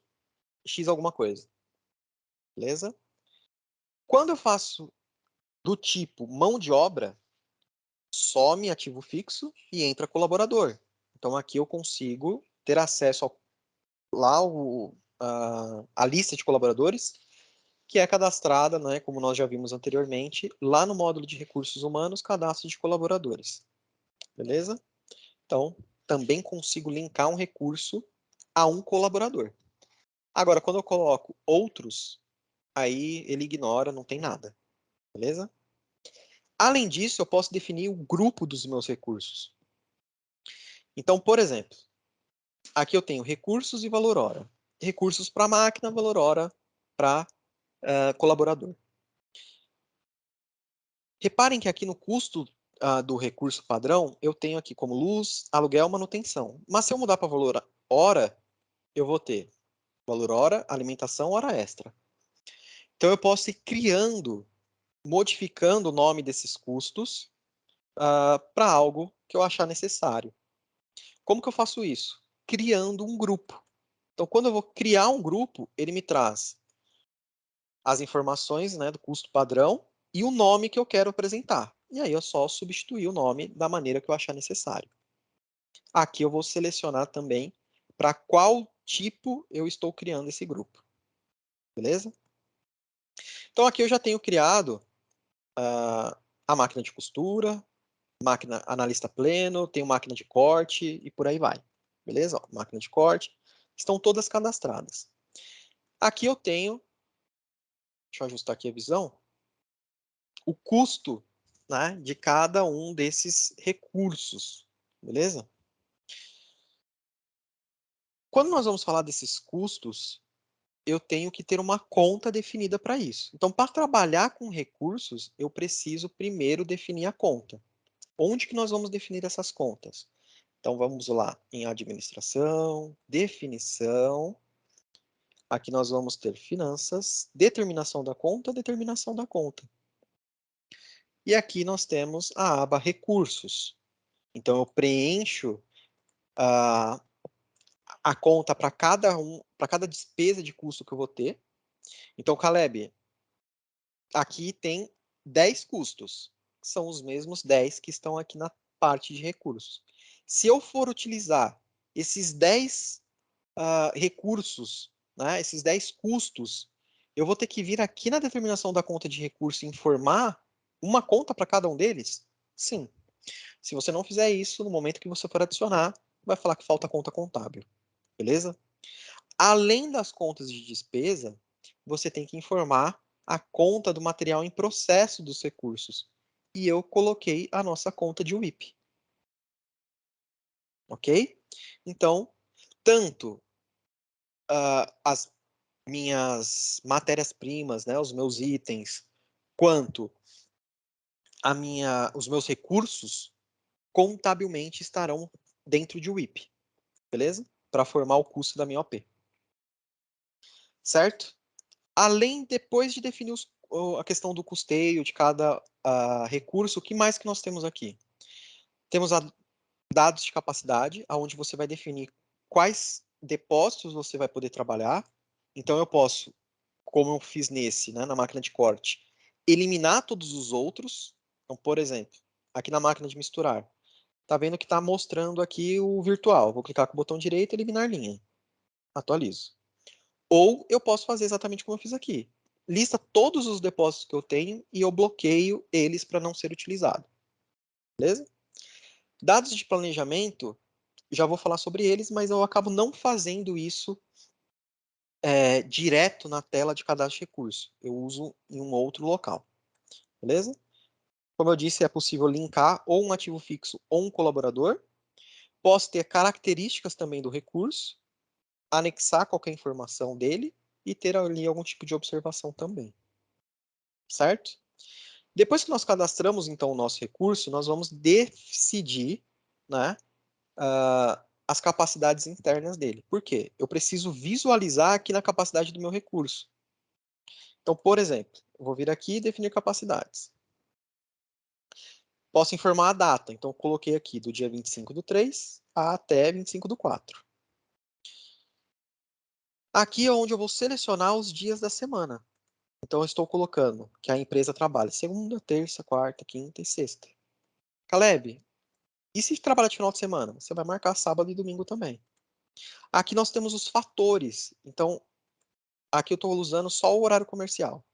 X alguma coisa. Beleza? Quando eu faço do tipo mão de obra, some ativo fixo e entra colaborador. Então, aqui eu consigo ter acesso a lista de colaboradores, que é cadastrada, né, como nós já vimos anteriormente, lá no módulo de recursos humanos, cadastro de colaboradores. Beleza? Então, também consigo linkar um recurso a um colaborador. Agora, quando eu coloco outros, aí ele ignora, não tem nada. Beleza? Além disso, eu posso definir o grupo dos meus recursos. Então, por exemplo, aqui eu tenho recursos e valor hora. Recursos para máquina, valor hora para colaborador. Reparem que aqui no custo do recurso padrão, eu tenho aqui como luz, aluguel, manutenção. Mas se eu mudar para valor hora, eu vou ter valor hora, alimentação, hora extra. Então eu posso ir criando, modificando o nome desses custos para algo que eu achar necessário. Como que eu faço isso? Criando um grupo. Então, quando eu vou criar um grupo, ele me traz as informações, né, do custo padrão e o nome que eu quero apresentar. E aí eu só substituir o nome da maneira que eu achar necessário. Aqui eu vou selecionar também para qual tipo eu estou criando esse grupo. Beleza? Então aqui eu já tenho criado a máquina de costura, máquina analista pleno, tenho máquina de corte e por aí vai. Beleza? Ó, máquina de corte. Estão todas cadastradas. Aqui eu tenho, deixa eu ajustar aqui a visão, o custo, né, de cada um desses recursos. Beleza? Quando nós vamos falar desses custos, eu tenho que ter uma conta definida para isso. Então, para trabalhar com recursos, eu preciso primeiro definir a conta. Onde que nós vamos definir essas contas? Então, vamos lá em administração, definição. Aqui nós vamos ter finanças, determinação da conta, determinação da conta. E aqui nós temos a aba recursos. Então, eu preencho a conta para cada despesa de custo que eu vou ter. Então, Caleb, aqui tem 10 custos, que são os mesmos 10 que estão aqui na parte de recursos. Se eu for utilizar esses 10 recursos, né, esses 10 custos, eu vou ter que vir aqui na determinação da conta de recurso e informar uma conta para cada um deles? Sim. Se você não fizer isso, no momento que você for adicionar, vai falar que falta conta contábil. Beleza? Além das contas de despesa, você tem que informar a conta do material em processo dos recursos. E eu coloquei a nossa conta de WIP. Ok? Então, tanto as minhas matérias-primas, né, os meus itens, quanto os meus recursos, contabilmente estarão dentro de WIP. Beleza? Para formar o custo da minha OP. Certo? Além, depois de definir a questão do custeio de cada recurso, o que mais que nós temos aqui? Temos dados de capacidade, onde você vai definir quais depósitos você vai poder trabalhar. Então, eu posso, como eu fiz nesse, né, na máquina de corte, eliminar todos os outros. Então, por exemplo, aqui na máquina de misturar, tá vendo que está mostrando aqui o virtual. Vou clicar com o botão direito e eliminar linha. Atualizo. Ou eu posso fazer exatamente como eu fiz aqui. Lista todos os depósitos que eu tenho e eu bloqueio eles para não ser utilizado. Beleza? Dados de planejamento, já vou falar sobre eles, mas eu acabo não fazendo isso direto na tela de cadastro de recurso. Eu uso em um outro local. Beleza? Como eu disse, é possível linkar ou um ativo fixo ou um colaborador. Posso ter características também do recurso, anexar qualquer informação dele e ter ali algum tipo de observação também. Certo? Depois que nós cadastramos, então, o nosso recurso, nós vamos decidir, né, as capacidades internas dele. Por quê? Eu preciso visualizar aqui na capacidade do meu recurso. Então, por exemplo, eu vou vir aqui e definir capacidades. Posso informar a data. Então, eu coloquei aqui do dia 25/3 até 25/4. Aqui é onde eu vou selecionar os dias da semana. Então, eu estou colocando que a empresa trabalha segunda, terça, quarta, quinta e sexta. Caleb, e se trabalhar de final de semana? Você vai marcar sábado e domingo também. Aqui nós temos os fatores. Então, aqui eu estou usando só o horário comercial.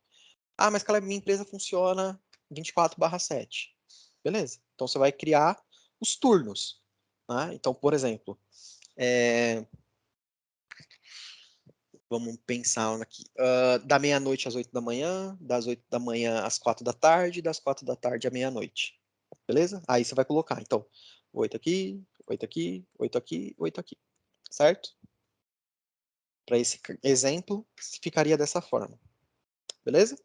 Ah, mas Caleb, minha empresa funciona 24/7. Beleza. Então, você vai criar os turnos. Né? Então, por exemplo, vamos pensar aqui. Da meia-noite às 8 da manhã, das 8 da manhã às 4 da tarde, das 4 da tarde à meia-noite. Beleza? Aí você vai colocar, então, 8 aqui, 8 aqui, 8 aqui, 8 aqui. Certo? Para esse exemplo, ficaria dessa forma. Beleza?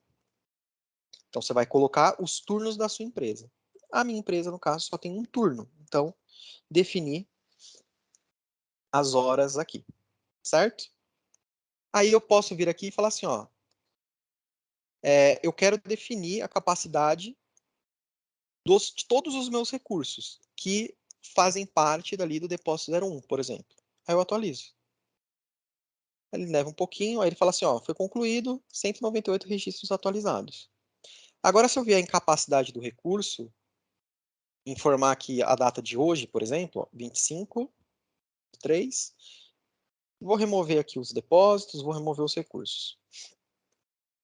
Então, você vai colocar os turnos da sua empresa. A minha empresa, no caso, só tem um turno. Então, definir as horas aqui. Certo? Aí eu posso vir aqui e falar assim, ó, eu quero definir a capacidade de todos os meus recursos que fazem parte dali do depósito 01, por exemplo. Aí eu atualizo. Ele leva um pouquinho, aí ele fala assim, ó, foi concluído 198 registros atualizados. Agora, se eu vier em capacidade do recurso, informar aqui a data de hoje, por exemplo, ó, 25/3, vou remover aqui os depósitos, vou remover os recursos.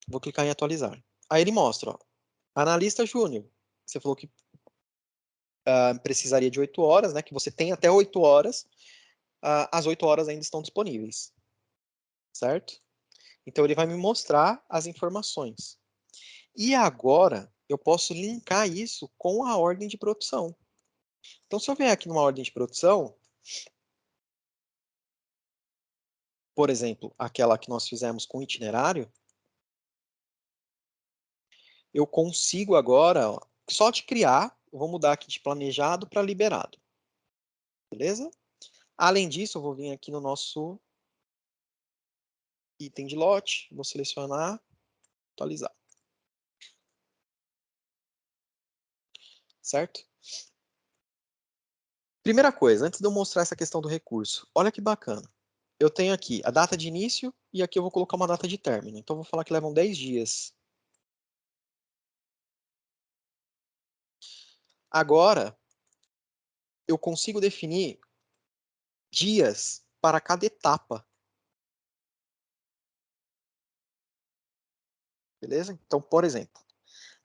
Vou clicar em atualizar. Aí ele mostra, ó, analista júnior. Você falou que precisaria de 8 horas, né? Que você tem até 8 horas. As 8 horas ainda estão disponíveis, certo? Então ele vai me mostrar as informações. E agora eu posso linkar isso com a ordem de produção. Então, se eu vier aqui numa ordem de produção, por exemplo, aquela que nós fizemos com itinerário, eu consigo agora, ó, só de criar, eu vou mudar aqui de planejado para liberado. Beleza? Além disso, eu vou vir aqui no nosso item de lote, vou selecionar, atualizar. Certo? Primeira coisa, antes de eu mostrar essa questão do recurso, olha que bacana. Eu tenho aqui a data de início e aqui eu vou colocar uma data de término. Então, eu vou falar que levam 10 dias. Agora, eu consigo definir dias para cada etapa. Beleza? Então, por exemplo,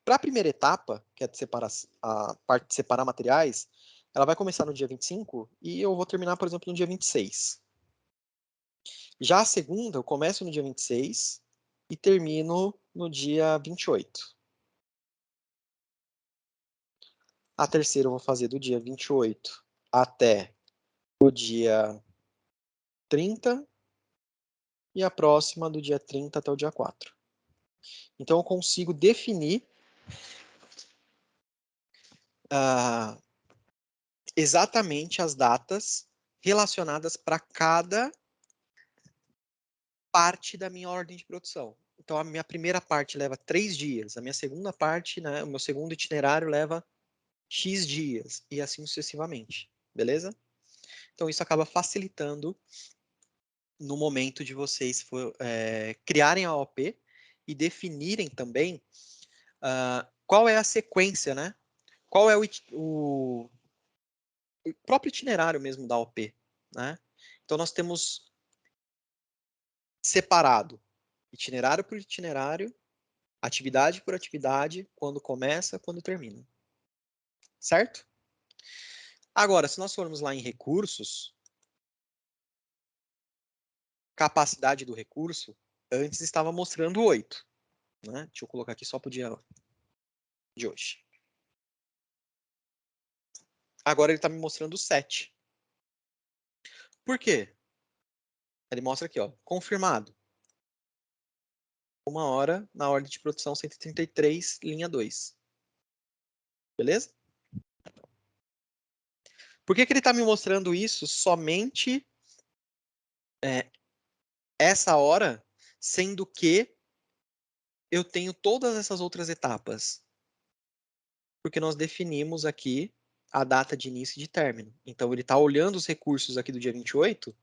para a primeira etapa, que é de separar, a parte de separar materiais, ela vai começar no dia 25 e eu vou terminar, por exemplo, no dia 26. Já a segunda, eu começo no dia 26 e termino no dia 28. A terceira eu vou fazer do dia 28 até o dia 30 e a próxima do dia 30 até o dia 4. Então, eu consigo definir ah, exatamente as datas relacionadas para cada parte da minha ordem de produção. Então, a minha primeira parte leva 3 dias, a minha segunda parte, né, o meu segundo itinerário leva X dias, e assim sucessivamente. Beleza? Então, isso acaba facilitando no momento de vocês criarem a OP e definirem também qual é a sequência, né? Qual é o próprio itinerário mesmo da OP, né? Então, nós temos separado itinerário por itinerário, atividade por atividade, quando começa, quando termina. Certo? Agora, se nós formos lá em recursos, capacidade do recurso, antes estava mostrando 8. Né? Deixa eu colocar aqui só para o dia de hoje. Agora ele está me mostrando 7. Por quê? Ele mostra aqui, ó, confirmado. 1 hora na ordem de produção 133, linha 2. Beleza? Por que ele está me mostrando isso somente essa hora, sendo que eu tenho todas essas outras etapas? porque nós definimos aqui a data de início e de término. Então, ele está olhando os recursos aqui do dia 28,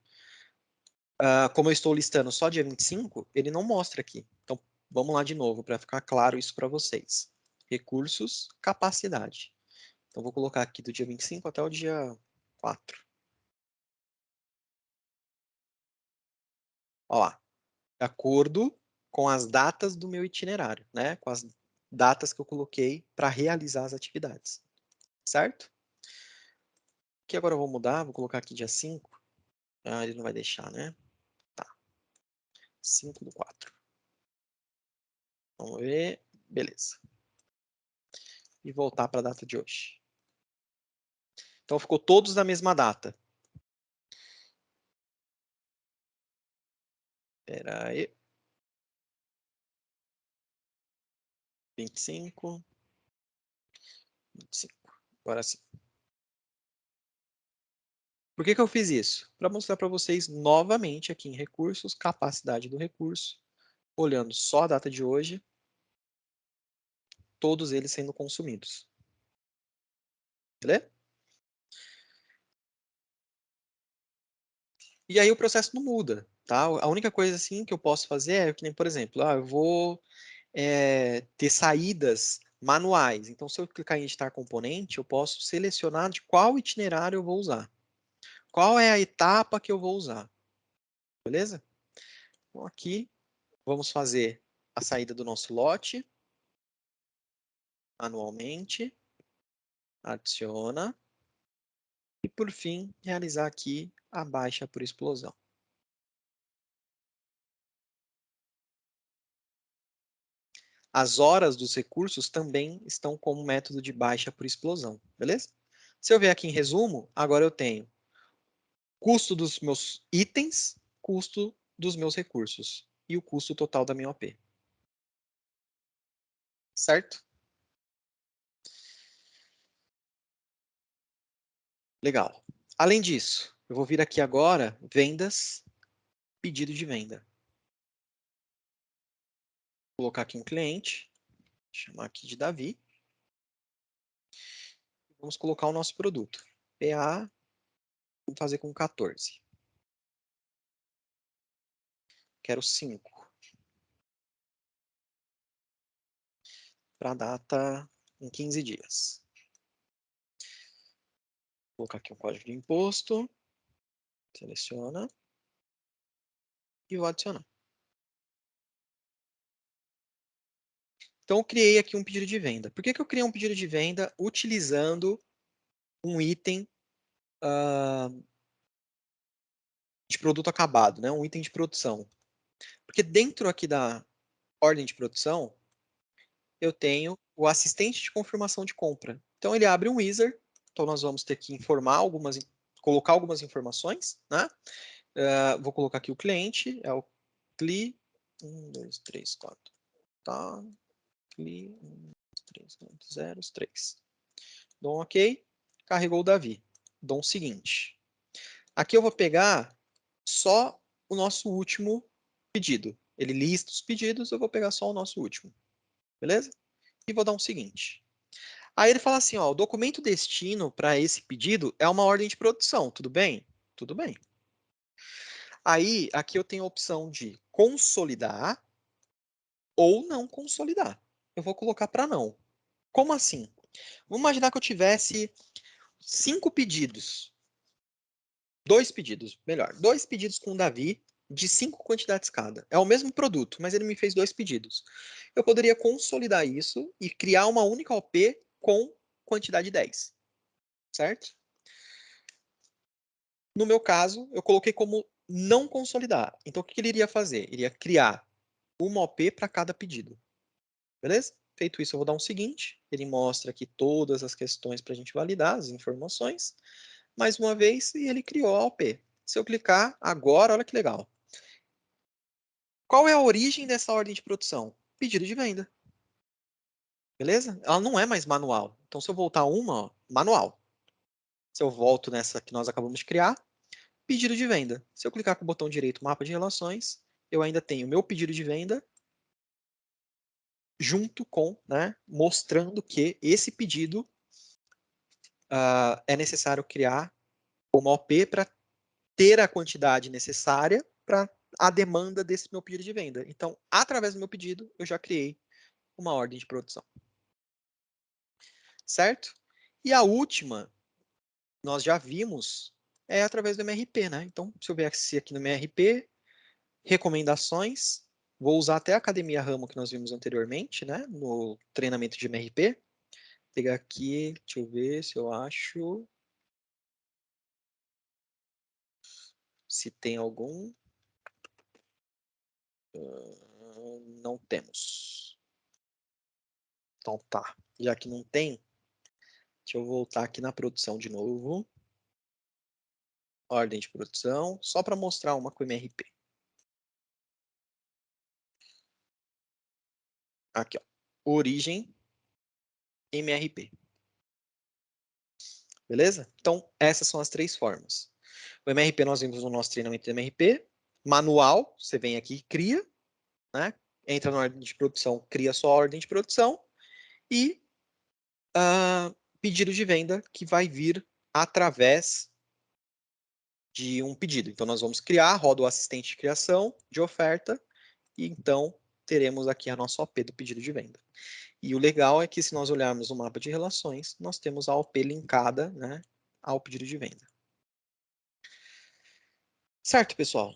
como eu estou listando só dia 25, ele não mostra aqui. Então, vamos lá de novo, para ficar claro isso para vocês. Recursos, capacidade. Então, vou colocar aqui do dia 25 até o dia 4. Olha lá. De acordo com as datas do meu itinerário, né? Com as datas que eu coloquei para realizar as atividades. Certo? Aqui agora eu vou mudar, vou colocar aqui dia 5. Ah, ele não vai deixar, né? Tá. 5/4. Vamos ver. Beleza. E voltar para a data de hoje. Então ficou todos na mesma data. Espera aí. 25. 25. Agora sim. Por que que eu fiz isso? Para mostrar para vocês novamente aqui em recursos, capacidade do recurso, olhando só a data de hoje, todos eles sendo consumidos. Beleza? E aí o processo não muda, tá? A única coisa assim que eu posso fazer é que nem, por exemplo, eu vou ter saídas manuais. Então, se eu clicar em editar componente, eu posso selecionar de qual itinerário eu vou usar. Qual é a etapa que eu vou usar, beleza? Então, aqui, vamos fazer a saída do nosso lote, manualmente, adiciona, e por fim, realizar aqui a baixa por explosão. As horas dos recursos também estão como método de baixa por explosão, beleza? Se eu ver aqui em resumo, agora eu tenho custo dos meus itens, custo dos meus recursos e o custo total da minha OP. Certo? Legal. Além disso, eu vou vir aqui agora, vendas, pedido de venda. Vou colocar aqui um cliente, chamar aqui de Davi. Vamos colocar o nosso produto. PA, vamos fazer com 14. Quero 5. Para a data em 15 dias. Vou colocar aqui um código de imposto. Seleciona. E vou adicionar. Então, eu criei aqui um pedido de venda. Por que que eu criei um pedido de venda utilizando um item de produto acabado, né? Um item de produção? Porque dentro aqui da ordem de produção, eu tenho o assistente de confirmação de compra. Então, ele abre um wizard. Então, nós vamos ter que colocar algumas informações, né? Vou colocar aqui o cliente, é o CLI 1, 2, 3, 4. Tá. CLI 1, 2, 3, 4, 0, 3. Dou um OK. Carregou o Davi. Dou um seguinte. Aqui eu vou pegar só o nosso último pedido. Ele lista os pedidos, eu vou pegar só o nosso último. Beleza? E vou dar um seguinte. Aí ele fala assim, ó, o documento destino para esse pedido é uma ordem de produção, tudo bem? Tudo bem. Aí, aqui eu tenho a opção de consolidar ou não consolidar. Eu vou colocar para não. Como assim? Vamos imaginar que eu tivesse 5 pedidos. 2 pedidos, melhor. 2 pedidos com o Davi de 5 quantidades cada. É o mesmo produto, mas ele me fez 2 pedidos. Eu poderia consolidar isso e criar uma única OP com quantidade 10. Certo? No meu caso, eu coloquei como não consolidar. Então, o que ele iria fazer? Iria criar uma OP para cada pedido. Beleza? Feito isso, eu vou dar um seguinte. Ele mostra aqui todas as questões para a gente validar as informações. Mais uma vez, e ele criou a OP. Se eu clicar agora, olha que legal. Qual é a origem dessa ordem de produção? Pedido de venda. Beleza? Ela não é mais manual. Então, se eu voltar uma, ó, manual. Se eu volto nessa que nós acabamos de criar, pedido de venda. Se eu clicar com o botão direito, mapa de relações, eu ainda tenho meu pedido de venda junto com, né, mostrando que esse pedido é necessário criar uma OP para ter a quantidade necessária para a demanda desse meu pedido de venda. Então, através do meu pedido, eu já criei uma ordem de produção. Certo? E a última, nós já vimos, é através do MRP, né? Então, se eu vier aqui no MRP, recomendações, vou usar até a Academia Ramo que nós vimos anteriormente, né? No treinamento de MRP. Vou pegar aqui, deixa eu ver se eu acho. Se tem algum. Não temos. Então tá. Já que não tem, deixa eu voltar aqui na produção de novo. Ordem de produção, só para mostrar uma com MRP. Aqui, ó. Origem MRP. Beleza? Então, essas são as três formas. O MRP nós vimos no nosso treinamento de MRP. Manual, você vem aqui e cria, né? Entra na ordem de produção, cria sua ordem de produção. E pedido de venda que vai vir através de um pedido. Então, nós vamos criar, roda o assistente de criação de oferta, e então teremos aqui a nossa OP do pedido de venda. E o legal é que se nós olharmos o mapa de relações, nós temos a OP linkada, né, ao pedido de venda. Certo, pessoal?